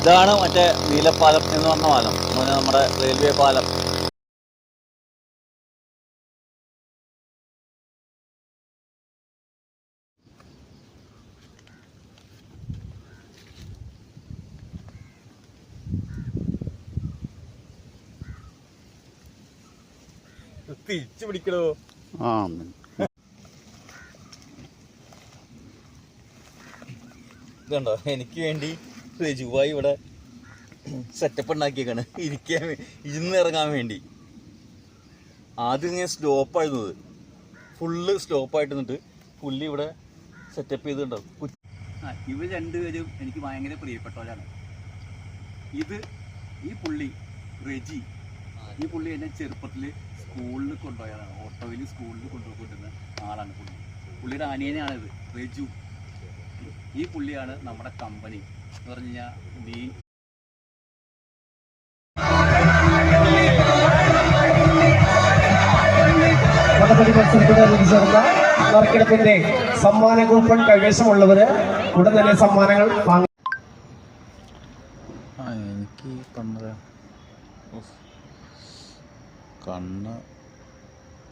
ഇതാണ് മറ്റേ നീലപ്പാലം എന്ന് പറഞ്ഞ പാലം, നമ്മുടെ റെയിൽവേ പാലം. തിരിച്ചു പിടിക്കണോ? ഇതുണ്ടോ, എനിക്ക് വേണ്ടി രജുവായി ഇവിടെ സെറ്റപ്പ് ഉണ്ടാക്കിയേക്കാണ് ഇരുന്ന് ഇറങ്ങാൻ വേണ്ടി. ആദ്യം ഇങ്ങനെ സ്റ്റോപ്പായിരുന്നത്, ഫുള്ള് സ്റ്റോപ്പായിട്ട് നിന്നിട്ട് പുള്ളി ഇവിടെ സെറ്റപ്പ് ചെയ്തിട്ടുണ്ടാവും. ഇവർ രണ്ടുപേരും എനിക്ക് ഭയങ്കര പ്രിയപ്പെട്ടവരാണ്. ഈ പുള്ളി റെജി, ഈ പുള്ളി എന്നെ ചെറുപ്പത്തിൽ സ്കൂളിൽ കൊണ്ടുപോയതാണ്. ഓട്ടോയിൽ സ്കൂളിൽ കൊണ്ടുപോയിക്കൊണ്ടിരുന്ന ആളാണ് പുള്ളി. പുള്ളിയുടെ അനിയനാണിത്, റെജു. ഈ പുള്ളിയാണ് നമ്മുടെ കമ്പനി എന്ന് പറഞ്ഞു കഴിഞ്ഞാൽ മീൻ. നറുക്കെടുപ്പിന്റെ സമ്മാന കൂപ്പൺ കൈവശമുള്ളവര് ഉടൻ തന്നെ സമ്മാനങ്ങൾ വാങ്ങി. എനിക്ക് കണ്ണ്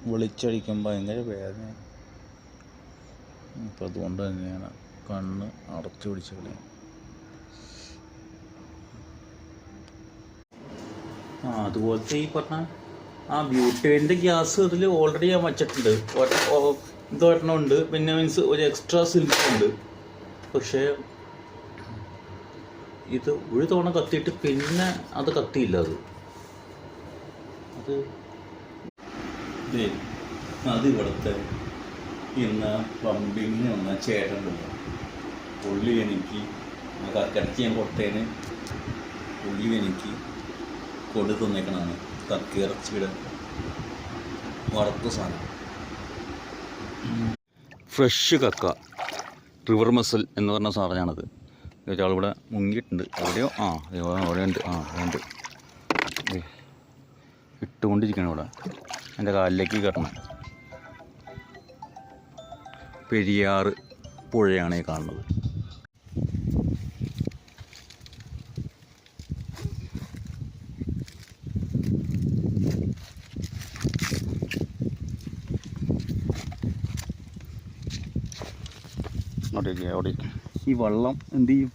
വിളിച്ചടിക്കുമ്പോൾ ഭയങ്കര വേദന. അപ്പം അതുകൊണ്ട് തന്നെയാണ് കണ്ണ് അടച്ചു പിടിച്ച് കളയും. അതുപോലത്തെ ഈ പറഞ്ഞ ബ്യൂട്ടേൻ്റെ ഗ്യാസ് ഇതിൽ ഓൾറെഡി ഞാൻ വച്ചിട്ടുണ്ട്. ഇതൊരെണ്ണം ഉണ്ട്, പിന്നെ മീൻസ് ഒരു എക്സ്ട്രാ സിലിണ്ടർ ഉണ്ട്. പക്ഷേ ഇത് ഒരു തവണ കത്തിയിട്ട് പിന്നെ അത് കത്തിയില്ല. അത് ഇവിടുത്തെ ഇന്ന് പ്ലംബിങ്ങിന് വന്ന ചേട്ടനുണ്ട്. പുള്ളി എനിക്ക് കക്കടച്ച് ഞാൻ കൊടുത്തതിന് പുള്ളി എനിക്ക് കൊടു തന്നേക്കണതാണ് കക്കിറച്ചിയുടെ വറുത്ത സാധനം. ഫ്രഷ് കക്ക, റിവർ മസൽ എന്ന് പറഞ്ഞ സാധനമാണത്. ഒരാളിവിടെ മുങ്ങിയിട്ടുണ്ട്. എവിടെയോ അവിടെ ഉണ്ട്. ഉണ്ട്, ഇട്ടുകൊണ്ടിരിക്കണം ഇവിടെ. എൻ്റെ കാലിലേക്ക് കയറണം. പെരിയാറ് പുഴയാണ് ഈ കാണുന്നത്. അവിടെ ഈ വെള്ളം എന്ത് ചെയ്യും?